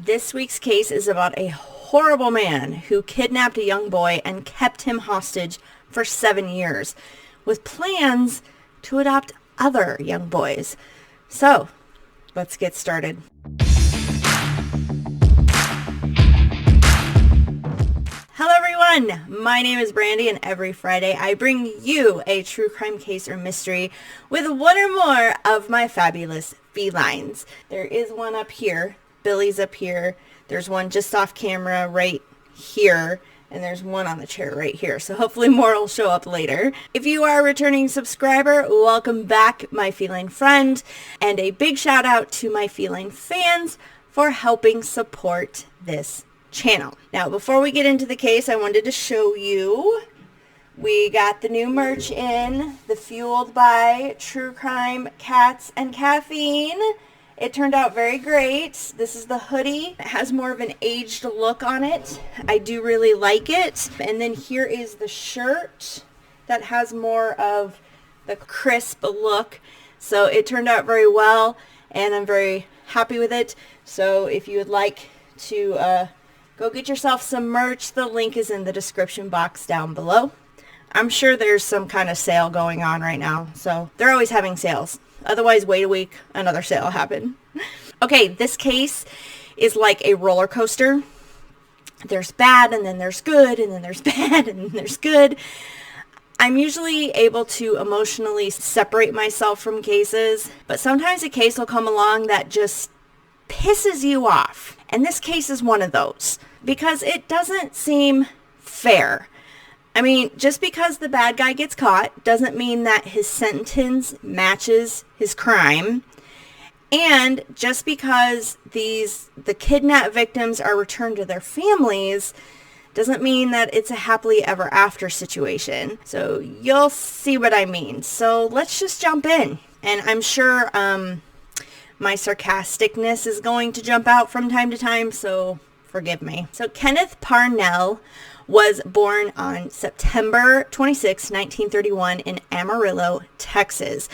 This week's case is about a horrible man who kidnapped a young boy and kept him hostage for 7 years with plans to adopt other young boys. So, let's get started. Hello everyone, my name is Brandy, and every Friday I bring you a true crime case or mystery with one or more of my fabulous felines. There is one up here, Billy's up here, there's one just off camera right here, and there's one on the chair right here, so hopefully more will show up later. If you are a returning subscriber, welcome back, my feline friend, and a big shout out to my feline fans for helping support this channel. Now, before we get into the case, I wanted to show you, we got the new merch in, the Fueled by True Crime Cats and Caffeine. It turned out very great. This is the hoodie. It has more of an aged look on it. I do really like it. And then here is the shirt that has more of the crisp look. So it turned out very well, and I'm very happy with it. So if you would like to go get yourself some merch, the link is in the description box down below. I'm sure there's some kind of sale going on right now, so they're always having sales. Otherwise, wait a week, another sale will happen. Okay, this case is like a roller coaster. There's bad, and then there's good, and then there's bad, and then there's good. I'm usually able to emotionally separate myself from cases, but sometimes a case will come along that just pisses you off. And this case is one of those, because it doesn't seem fair. I mean, just because the bad guy gets caught doesn't mean that his sentence matches his crime. And just because the kidnapped victims are returned to their families doesn't mean that it's a happily ever after situation. So you'll see what I mean. So let's just jump in. And I'm sure my sarcasticness is going to jump out from time to time, so forgive me. So Kenneth Parnell was born on September 26, 1931 in Amarillo, Texas,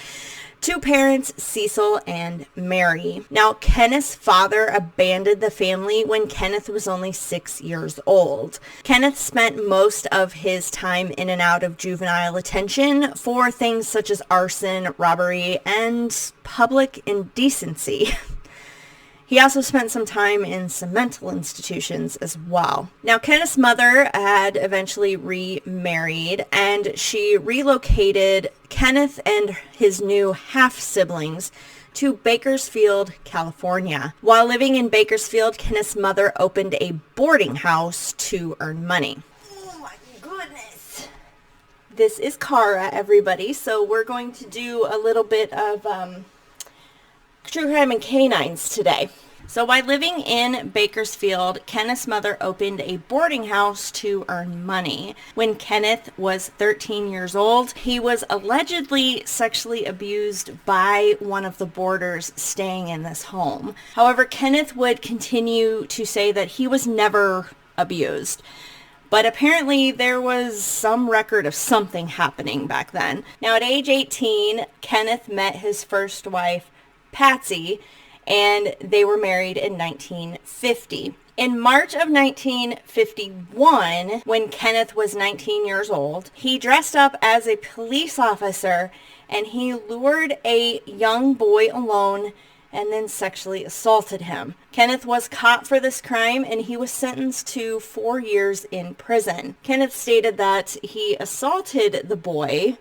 to parents Cecil and Mary. Now, Kenneth's father abandoned the family when Kenneth was only 6 years old. Kenneth spent most of his time in and out of juvenile detention for things such as arson, robbery, and public indecency. He also spent some time in some mental institutions as well. Now, Kenneth's mother had eventually remarried, and she relocated Kenneth and his new half-siblings to Bakersfield, California. While living in Bakersfield, Kenneth's mother opened a boarding house to earn money. Oh my goodness. This is Cara, everybody, so we're going to do a little bit of True Crime and Canines today. So while living in Bakersfield, Kenneth's mother opened a boarding house to earn money. When Kenneth was 13 years old, he was allegedly sexually abused by one of the boarders staying in this home. However, Kenneth would continue to say that he was never abused. But apparently there was some record of something happening back then. Now at age 18, Kenneth met his first wife, Patsy, and they were married in 1950. In March of 1951, when Kenneth was 19 years old, he dressed up as a police officer and he lured a young boy alone and then sexually assaulted him. Kenneth was caught for this crime and he was sentenced to 4 years in prison. Kenneth stated that he assaulted the boy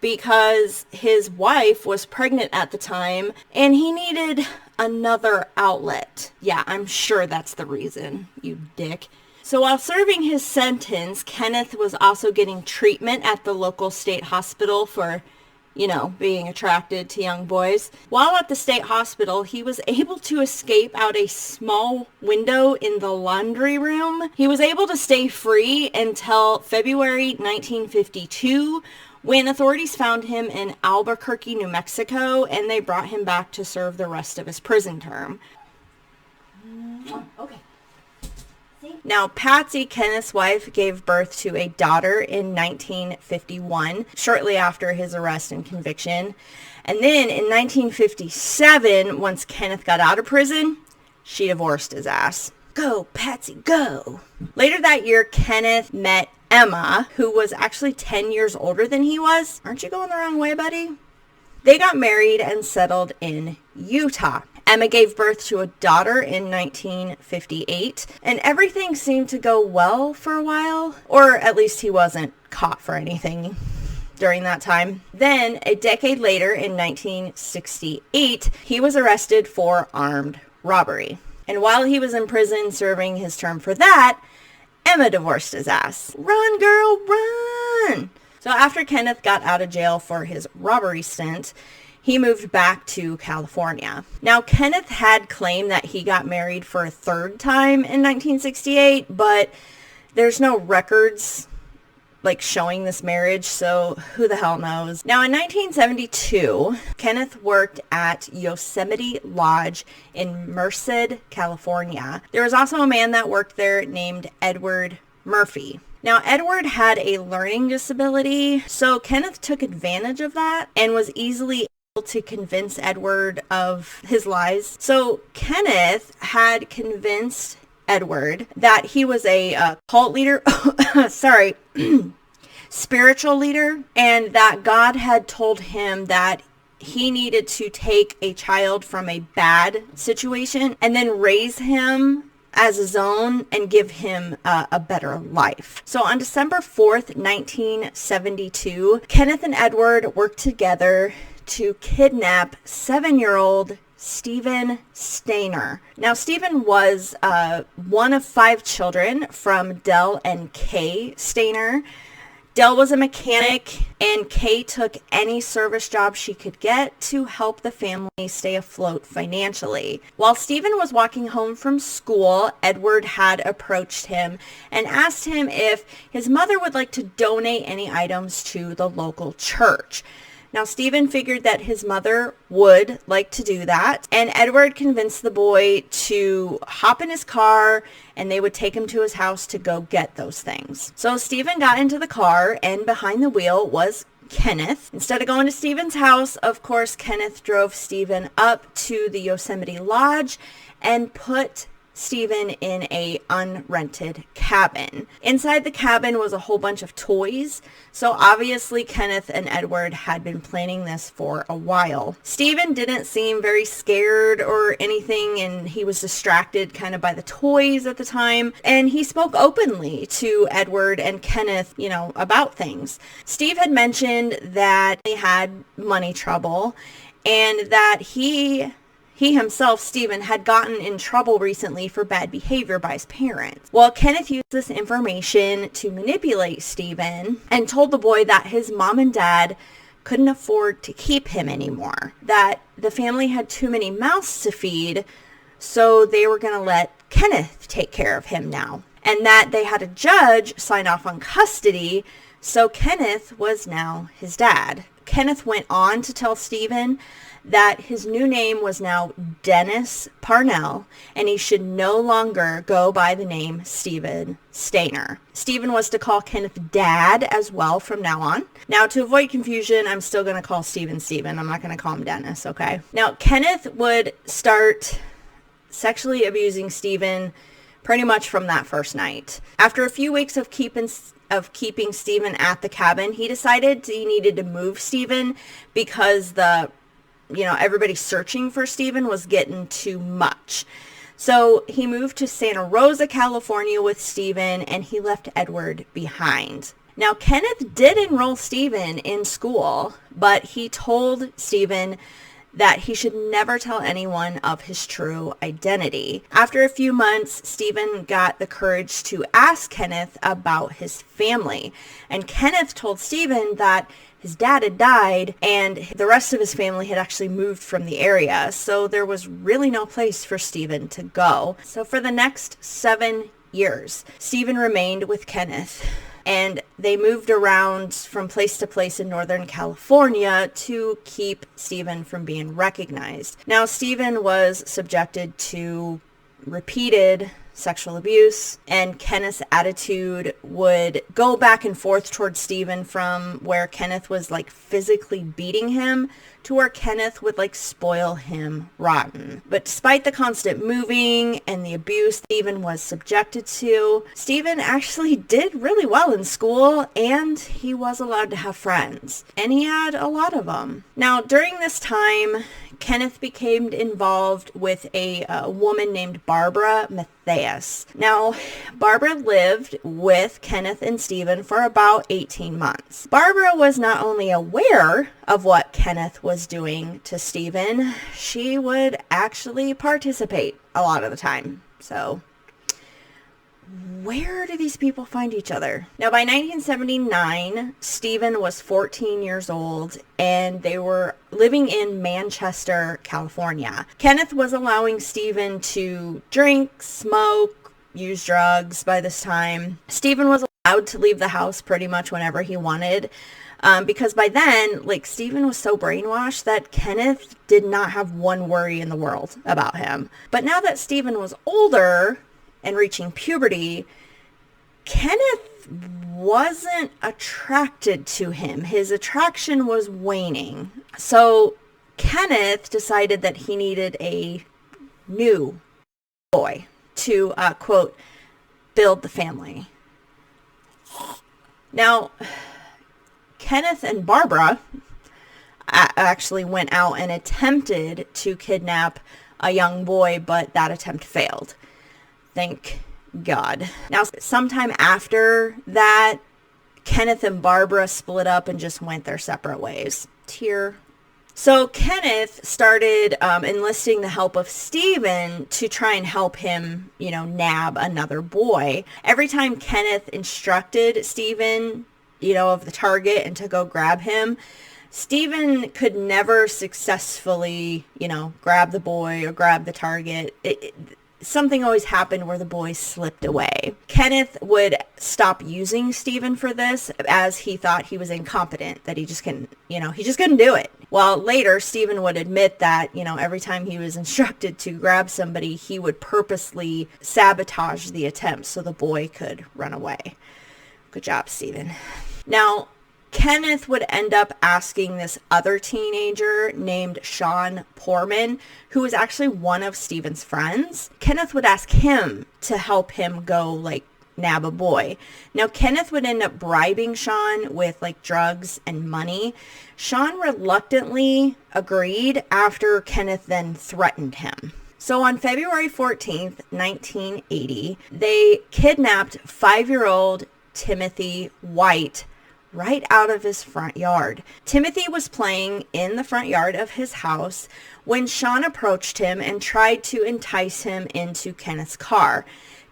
because his wife was pregnant at the time and he needed another outlet. Yeah, I'm sure that's the reason, you dick. So while serving his sentence, Kenneth was also getting treatment at the local state hospital for, being attracted to young boys. While at the state hospital, he was able to escape out a small window in the laundry room. He was able to stay free until February 1952, when authorities found him in Albuquerque, New Mexico, and they brought him back to serve the rest of his prison term. Okay. Now, Patsy, Kenneth's wife, gave birth to a daughter in 1951, shortly after his arrest and conviction. And then in 1957, once Kenneth got out of prison, she divorced his ass. Go, Patsy, go. Later that year, Kenneth met Emma, who was actually 10 years older than he was. Aren't you going the wrong way, buddy? They got married and settled in Utah. Emma gave birth to a daughter in 1958, and everything seemed to go well for a while, or at least he wasn't caught for anything during that time. Then, a decade later, in 1968, he was arrested for armed robbery. And while he was in prison serving his term for that, Emma divorced his ass. Run, girl, run! So after Kenneth got out of jail for his robbery stint, he moved back to California. Now, Kenneth had claimed that he got married for a third time in 1968, but there's no records showing this marriage, so who the hell knows. Now, in 1972, Kenneth worked at Yosemite Lodge in Merced, California. There was also a man that worked there named Edward Murphy. Now, Edward had a learning disability, so Kenneth took advantage of that and was easily able to convince Edward of his lies. So Kenneth had convinced Edward that he was a cult leader, spiritual leader, and that God had told him that he needed to take a child from a bad situation and then raise him as his own and give him a better life. So on December 4th, 1972, Kenneth and Edward worked together to kidnap 7-year-old Steven Stayner. Now, Steven was one of 5 children from Dell and Kay Steiner. Dell was a mechanic, and Kay took any service job she could get to help the family stay afloat financially. While Steven was walking home from school, Edward had approached him and asked him if his mother would like to donate any items to the local church. Now, Steven figured that his mother would like to do that, and Edward convinced the boy to hop in his car, and they would take him to his house to go get those things. So Steven got into the car, and behind the wheel was Kenneth. Instead of going to Steven's house, of course, Kenneth drove Steven up to the Yosemite Lodge and put Steven in a unrented cabin. Inside the cabin was a whole bunch of toys, so obviously Kenneth and Edward had been planning this for a while. Steven didn't seem very scared or anything, and he was distracted kind of by the toys at the time, and he spoke openly to Edward and Kenneth, about things. Steve had mentioned that they had money trouble and that he himself, Steven, had gotten in trouble recently for bad behavior by his parents. Well, Kenneth used this information to manipulate Steven and told the boy that his mom and dad couldn't afford to keep him anymore, that the family had too many mouths to feed, so they were going to let Kenneth take care of him now, and that they had a judge sign off on custody, so Kenneth was now his dad. Kenneth went on to tell Steven that his new name was now Dennis Parnell, and he should no longer go by the name Steven Stayner. Steven was to call Kenneth Dad as well from now on. Now, to avoid confusion, I'm still going to call Steven Steven. I'm not going to call him Dennis, okay? Now, Kenneth would start sexually abusing Steven pretty much from that first night. After a few weeks of keeping Steven at the cabin, he decided he needed to move Steven because everybody searching for Steven was getting too much. So he moved to Santa Rosa, California with Steven, and he left Edward behind. Now, Kenneth did enroll Steven in school, but he told Steven that he should never tell anyone of his true identity. After a few months, Steven got the courage to ask Kenneth about his family. And Kenneth told Steven that his dad had died and the rest of his family had actually moved from the area, so there was really no place for Steven to go. So for the next 7 years, Steven remained with Kenneth, and they moved around from place to place in Northern California to keep Steven from being recognized. Now, Steven was subjected to repeated sexual abuse, and Kenneth's attitude would go back and forth towards Steven, from where Kenneth was like physically beating him to where Kenneth would like spoil him rotten. But despite the constant moving and the abuse Steven was subjected to, Steven actually did really well in school, and he was allowed to have friends, and he had a lot of them. Now, during this time, Kenneth became involved with a woman named Barbara Matthias. Now, Barbara lived with Kenneth and Steven for about 18 months. Barbara was not only aware of what Kenneth was doing to Steven, she would actually participate a lot of the time. So, where do these people find each other? Now, by 1979, Steven was 14 years old, and they were living in Manchester, California. Kenneth was allowing Steven to drink, smoke, use drugs by this time. Steven was allowed to leave the house pretty much whenever he wanted, because by then, like, Steven was so brainwashed that Kenneth did not have one worry in the world about him. But now that Steven was older and reaching puberty, Kenneth wasn't attracted to him. His attraction was waning. So Kenneth decided that he needed a new boy to, quote, build the family. Now, Kenneth and Barbara actually went out and attempted to kidnap a young boy, but that attempt failed. Thank God. Now, sometime after that, Kenneth and Barbara split up and just went their separate ways. Tear. So Kenneth started enlisting the help of Steven to try and help him, nab another boy. Every time Kenneth instructed Steven, of the target and to go grab him, Steven could never successfully, grab the boy or grab the target. Something always happened where the boy slipped away. Kenneth would stop using Steven for this, as he thought he was incompetent, that he just couldn't do it. While later, Steven would admit that, every time he was instructed to grab somebody, he would purposely sabotage the attempt so the boy could run away. Good job, Steven. Now, Kenneth would end up asking this other teenager named Sean Porman, who was actually one of Steven's friends. Kenneth would ask him to help him go, nab a boy. Now, Kenneth would end up bribing Sean with, drugs and money. Sean reluctantly agreed after Kenneth then threatened him. So on February 14th, 1980, they kidnapped 5-year-old Timothy White right out of his front yard. Timothy was playing in the front yard of his house when Sean approached him and tried to entice him into Kenneth's car.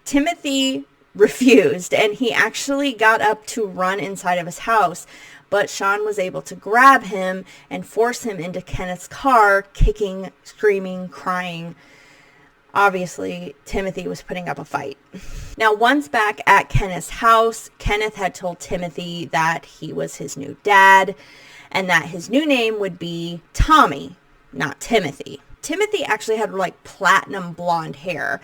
Timothy refused, and he actually got up to run inside of his house, but Sean was able to grab him and force him into Kenneth's car, kicking, screaming, crying. Obviously, Timothy was putting up a fight. Now, once back at Kenneth's house, Kenneth had told Timothy that he was his new dad and that his new name would be Tommy, not Timothy. Timothy actually had platinum blonde hair,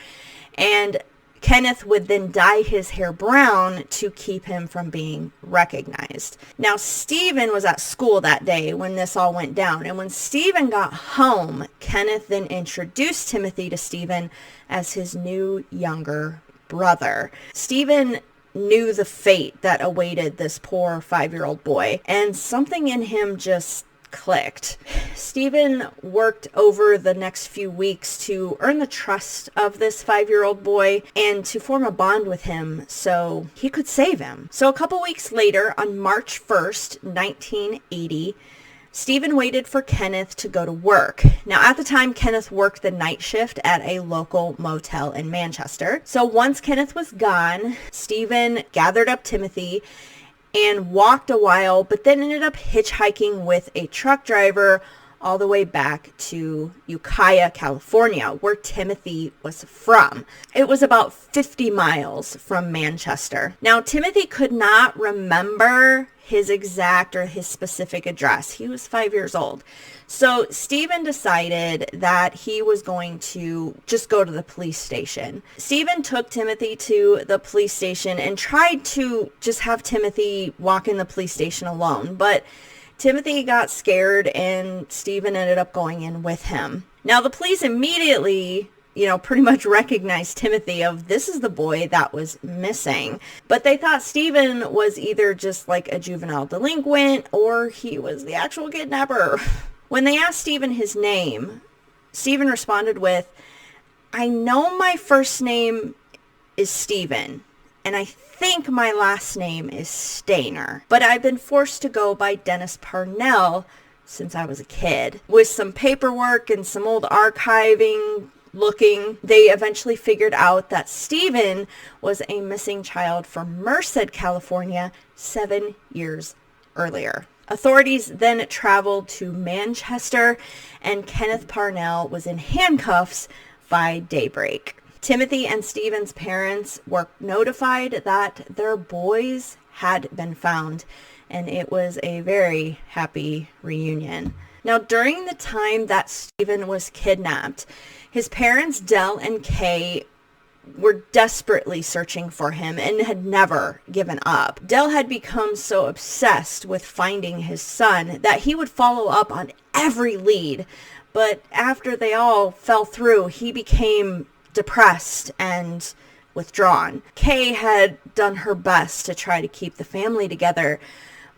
and Kenneth would then dye his hair brown to keep him from being recognized. Now, Steven was at school that day when this all went down. And when Steven got home, Kenneth then introduced Timothy to Steven as his new younger brother. Steven knew the fate that awaited this poor 5-year-old boy, and something in him just clicked. Steven worked over the next few weeks to earn the trust of this 5-year-old boy and to form a bond with him so he could save him. So a couple weeks later, on March 1st, 1980, Steven waited for Kenneth to go to work. Now, at the time, Kenneth worked the night shift at a local motel in Manchester. So once Kenneth was gone, Steven gathered up Timothy and walked a while, but then ended up hitchhiking with a truck driver all the way back to Ukiah, California, where Timothy was from. It was about 50 miles from Manchester. Now, Timothy could not remember his exact or his specific address. He was 5 years old. So Steven decided that he was going to just go to the police station. Steven took Timothy to the police station and tried to just have Timothy walk in the police station alone. But Timothy got scared and Steven ended up going in with him. Now the police immediately, pretty much recognized Timothy of this is the boy that was missing. But they thought Steven was either just like a juvenile delinquent or he was the actual kidnapper. When they asked Steven his name, Steven responded with, "I know my first name is Steven, and I think my last name is Steiner, but I've been forced to go by Dennis Parnell since I was a kid." With some paperwork and some old archiving looking, they eventually figured out that Steven was a missing child from Merced, California, 7 years earlier. Authorities then traveled to Manchester, and Kenneth Parnell was in handcuffs by daybreak. Timothy and Steven's parents were notified that their boys had been found, and it was a very happy reunion. Now, during the time that Steven was kidnapped, his parents, Del and Kay, were desperately searching for him and had never given up. Del had become so obsessed with finding his son that he would follow up on every lead. But after they all fell through, he became depressed and withdrawn. Kay had done her best to try to keep the family together,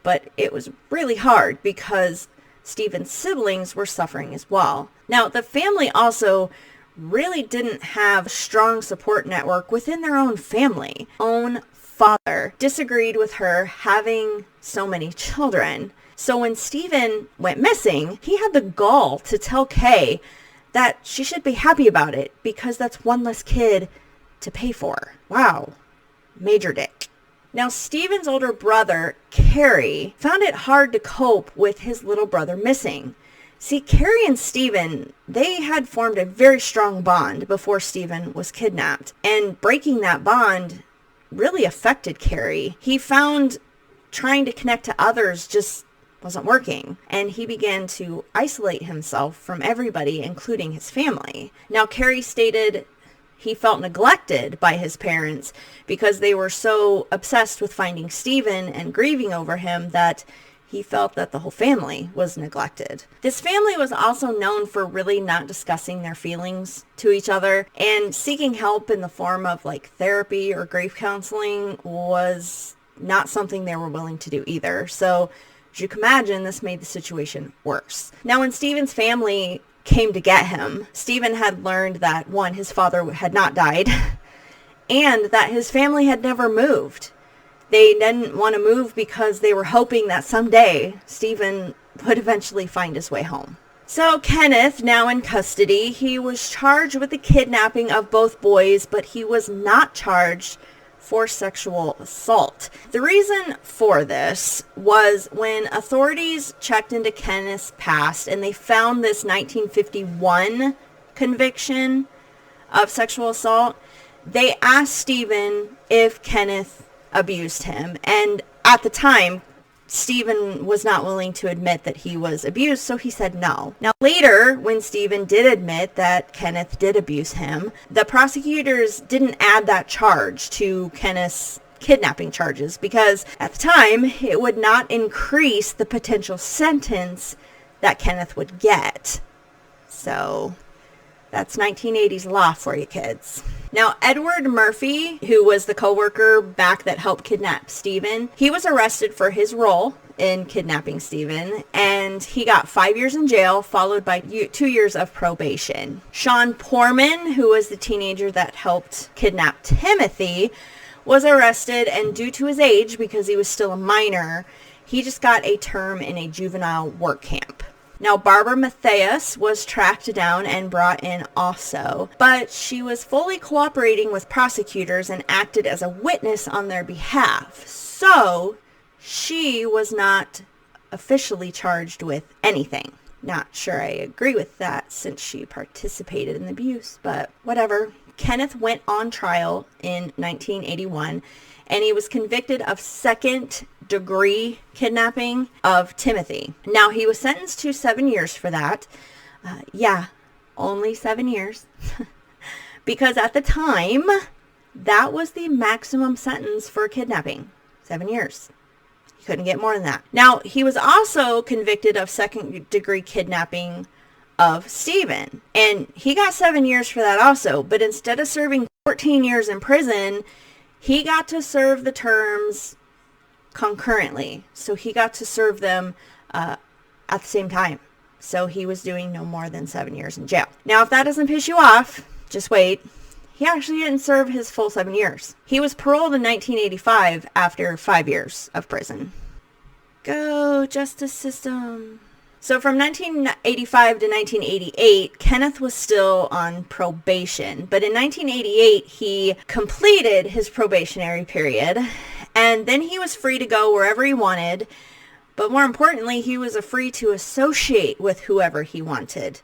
but it was really hard because Steven's siblings were suffering as well. Now, the family also really didn't have a strong support network within their own family. Own father disagreed with her having so many children. So when Steven went missing, he had the gall to tell Kay that she should be happy about it because that's one less kid to pay for. Wow. Major dick. Now, Steven's older brother, Carrie, found it hard to cope with his little brother missing. See, Carrie and Steven, they had formed a very strong bond before Steven was kidnapped. And breaking that bond really affected Carrie. He found trying to connect to others just wasn't working. And he began to isolate himself from everybody, including his family. Now, Carrie stated he felt neglected by his parents because they were so obsessed with finding Steven and grieving over him that he felt that the whole family was neglected. This family was also known for really not discussing their feelings to each other, and seeking help in the form of like therapy or grief counseling was not something they were willing to do either. So as you can imagine, this made the situation worse. Now, when Steven's family came to get him, Steven had learned that, one, his father had not died, and that his family had never moved. They didn't want to move because they were hoping that someday Steven would eventually find his way home. So Kenneth, now in custody, he was charged with the kidnapping of both boys, but he was not charged for sexual assault. The reason for this was when authorities checked into Kenneth's past and they found this 1951 conviction of sexual assault, they asked Steven if Kenneth abused him. And at the time, Steven was not willing to admit that he was abused, so he said no. Now later, when Steven did admit that Kenneth did abuse him, the prosecutors didn't add that charge to Kenneth's kidnapping charges because at the time, it would not increase the potential sentence that Kenneth would get. So that's 1980s law for you kids. Now, Edward Murphy, who was the co-worker back that helped kidnap Steven, he was arrested for his role in kidnapping Steven, and he got 5 years in jail, followed by 2 years of probation. Sean Poorman, who was the teenager that helped kidnap Timothy, was arrested, and due to his age, because he was still a minor, he just got a term in a juvenile work camp. Now, Barbara Matthias was tracked down and brought in also, but she was fully cooperating with prosecutors and acted as a witness on their behalf. So, she was not officially charged with anything. Not sure I agree with that since she participated in the abuse, but whatever. Kenneth went on trial in 1981, and he was convicted of second-degree kidnapping of Timothy. Now, he was sentenced to 7 years for that. Only 7 years. Because at the time, that was the maximum sentence for kidnapping. 7 years. He couldn't get more than that. Now, he was also convicted of second-degree kidnapping of Steven. And he got 7 years for that also. But instead of serving 14 years in prison, he got to serve the terms concurrently. So he got to serve them at the same time. So he was doing no more than 7 years in jail. Now, if that doesn't piss you off, just wait. He actually didn't serve his full 7 years. He was paroled in 1985 after 5 years of prison. Go, justice system. So from 1985 to 1988, Kenneth was still on probation. But in 1988, he completed his probationary period. And then he was free to go wherever he wanted. But more importantly, he was free to associate with whoever he wanted.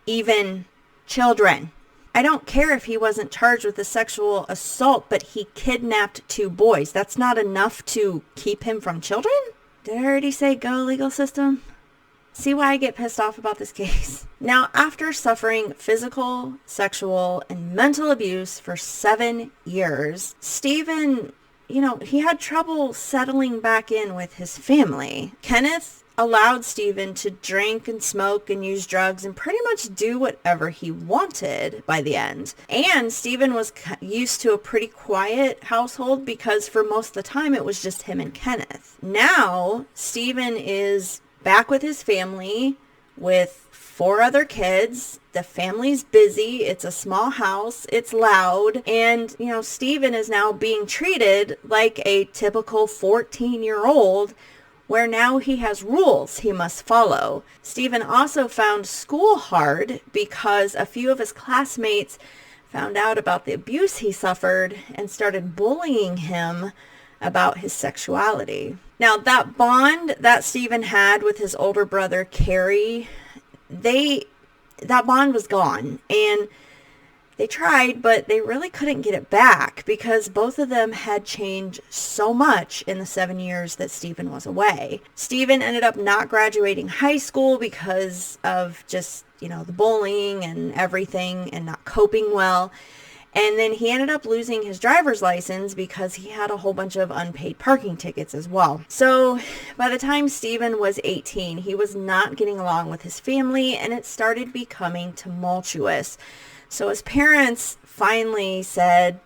Even children. I don't care if he wasn't charged with a sexual assault, but he kidnapped 2 boys. That's not enough to keep him from children? Did I already say go, legal system? See why I get pissed off about this case? Now, after suffering physical, sexual, and mental abuse for 7 years, Steven, he had trouble settling back in with his family. Kenneth allowed Steven to drink and smoke and use drugs and pretty much do whatever he wanted by the end. And Steven was used to a pretty quiet household because for most of the time it was just him and Kenneth. Now, Steven is back with his family with 4 other kids. The family's busy. It's a small house. It's loud. And, Steven is now being treated like a typical 14-year-old where now he has rules he must follow. Steven also found school hard because a few of his classmates found out about the abuse he suffered and started bullying him about his sexuality. Now, that bond that Steven had with his older brother, Carrie, that bond was gone. And they tried, but they really couldn't get it back because both of them had changed so much in the 7 years that Steven was away. Steven ended up not graduating high school because of just, the bullying and everything and not coping well. And then he ended up losing his driver's license because he had a whole bunch of unpaid parking tickets as well. So by the time Steven was 18, he was not getting along with his family and it started becoming tumultuous. So his parents finally said,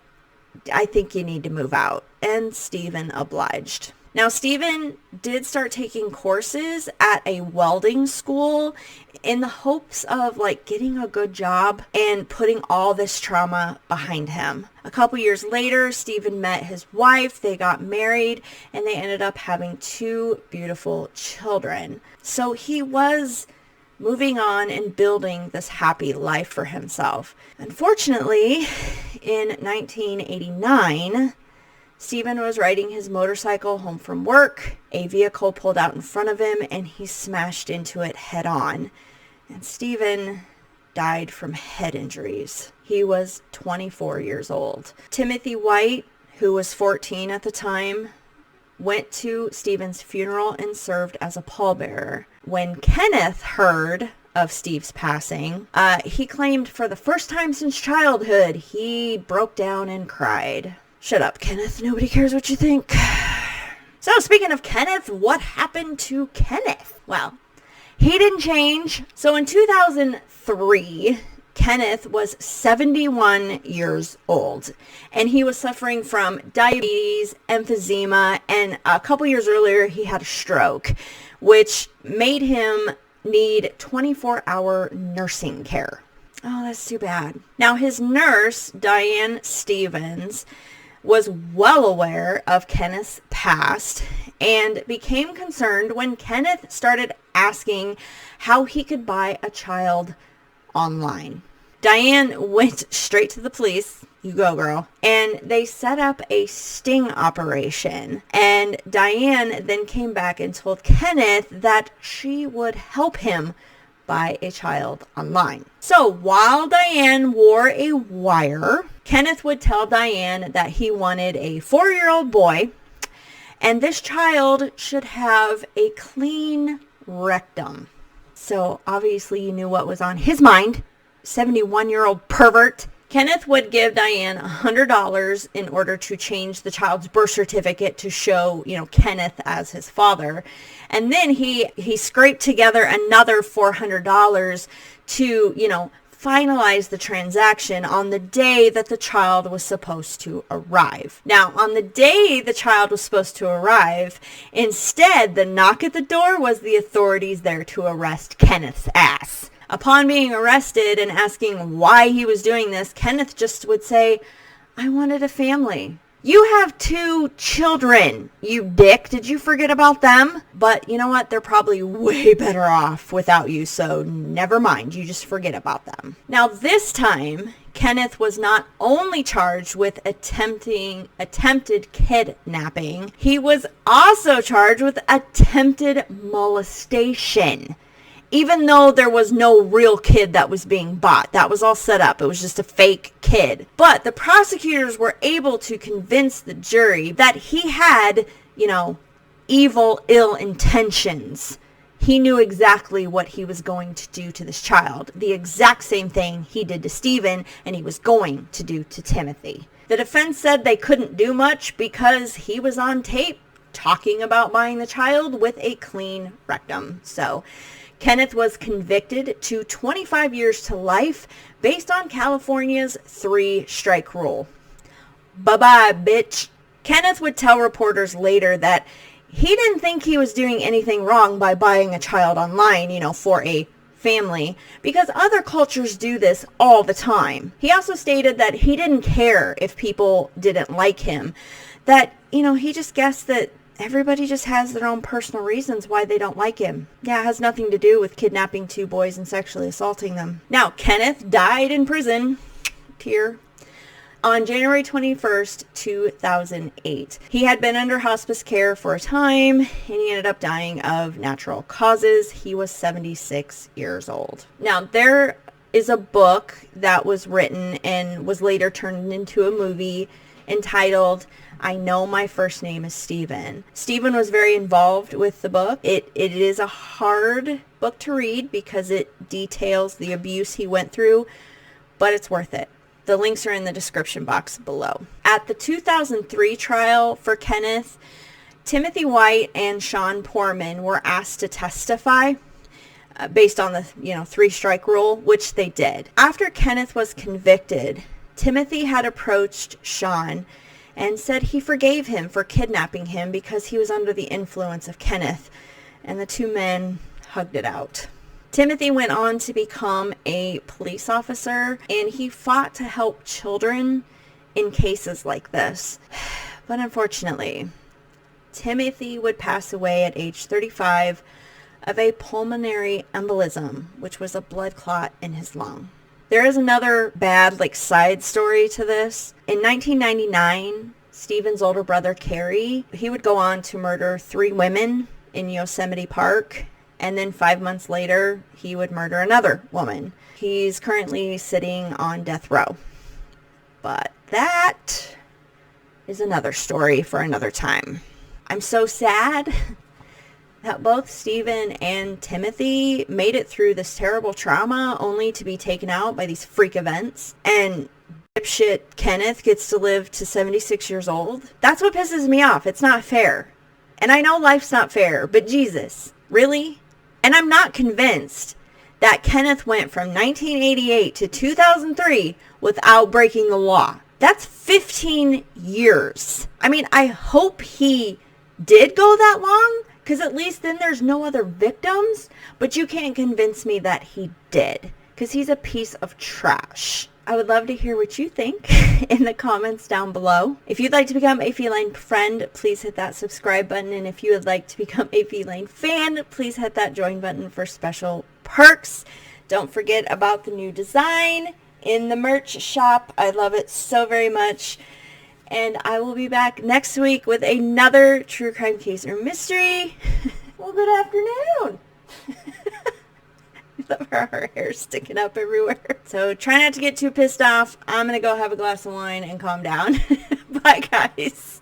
I think you need to move out. And Steven obliged. Now, Steven did start taking courses at a welding school in the hopes of getting a good job and putting all this trauma behind him. A couple years later, Steven met his wife, they got married, and they ended up having 2 beautiful children. So he was moving on and building this happy life for himself. Unfortunately, in 1989, Steven was riding his motorcycle home from work. A vehicle pulled out in front of him and he smashed into it head on. And Steven died from head injuries. He was 24 years old. Timothy White, who was 14 at the time, went to Steven's funeral and served as a pallbearer. When Kenneth heard of Steve's passing, he claimed for the first time since childhood, he broke down and cried. Shut up, Kenneth. Nobody cares what you think. So speaking of Kenneth, what happened to Kenneth? Well, he didn't change. So in 2003, Kenneth was 71 years old, and he was suffering from diabetes, emphysema, and a couple years earlier, he had a stroke, which made him need 24-hour nursing care. Oh, that's too bad. Now, his nurse, Diane Stevens, was well aware of Kenneth's past and became concerned when Kenneth started asking how he could buy a child online. Diane went straight to the police. You go, girl. And they set up a sting operation. And Diane then came back and told Kenneth that she would help him by a child online. So while Diane wore a wire, Kenneth would tell Diane that he wanted a 4-year-old boy, and this child should have a clean rectum. So obviously you knew what was on his mind. 71-year-old pervert. Kenneth would give Diane $100 in order to change the child's birth certificate to show, Kenneth as his father. And then he scraped together another $400 to, finalize the transaction on the day that the child was supposed to arrive. Now, on the day the child was supposed to arrive, instead, the knock at the door was the authorities there to arrest Kenneth's ass. Upon being arrested and asking why he was doing this, Kenneth just would say, "I wanted a family." You have 2 children, you dick. Did you forget about them? But you know what? They're probably way better off without you, so never mind. You just forget about them. Now, this time, Kenneth was not only charged with attempted kidnapping, he was also charged with attempted molestation. Even though there was no real kid that was being bought. That was all set up. It was just a fake kid. But the prosecutors were able to convince the jury that he had, evil, ill intentions. He knew exactly what he was going to do to this child. The exact same thing he did to Steven and he was going to do to Timothy. The defense said they couldn't do much because he was on tape talking about buying the child with a clean rectum. So Kenneth was convicted to 25 years to life based on California's 3-strike rule. Bye-bye, bitch. Kenneth would tell reporters later that he didn't think he was doing anything wrong by buying a child online, for a family, because other cultures do this all the time. He also stated that he didn't care if people didn't like him, that, he just guessed that everybody just has their own personal reasons why they don't like him. Yeah, it has nothing to do with kidnapping 2 boys and sexually assaulting them. Now, Kenneth died in prison, on January 21st, 2008. He had been under hospice care for a time, and he ended up dying of natural causes. He was 76 years old. Now, there is a book that was written and was later turned into a movie entitled I Know My First Name is Steven. Steven was very involved with the book. It is a hard book to read because it details the abuse he went through, but it's worth it. The links are in the description box below. At the 2003 trial for Kenneth, Timothy White and Sean Poorman were asked to testify based on the 3-strike rule, which they did. After Kenneth was convicted, Timothy had approached Sean and said he forgave him for kidnapping him because he was under the influence of Kenneth, and the 2 men hugged it out. Timothy went on to become a police officer, and he fought to help children in cases like this. But unfortunately, Timothy would pass away at age 35 of a pulmonary embolism, which was a blood clot in his lung. There is another bad side story to this. In 1999, Steven's older brother, Kerry, he would go on to murder 3 women in Yosemite Park. And then 5 months later, he would murder another woman. He's currently sitting on death row. But that is another story for another time. I'm so sad that both Steven and Timothy made it through this terrible trauma only to be taken out by these freak events. And dipshit Kenneth gets to live to 76 years old. That's what pisses me off. It's not fair. And I know life's not fair, but Jesus, really? And I'm not convinced that Kenneth went from 1988 to 2003 without breaking the law. That's 15 years. I mean, I hope he did go that long, because at least then there's no other victims, but you can't convince me that he did, because he's a piece of trash. I would love to hear what you think in the comments down below. If you'd like to become a feline friend, please hit that subscribe button. And if you would like to become a feline fan, please hit that join button for special perks. Don't forget about the new design in the merch shop. I love it so very much. And I will be back next week with another true crime case or mystery. Well, good afternoon. of her hair sticking up everywhere. So try not to get too pissed off. I'm going to go have a glass of wine and calm down. Bye, guys.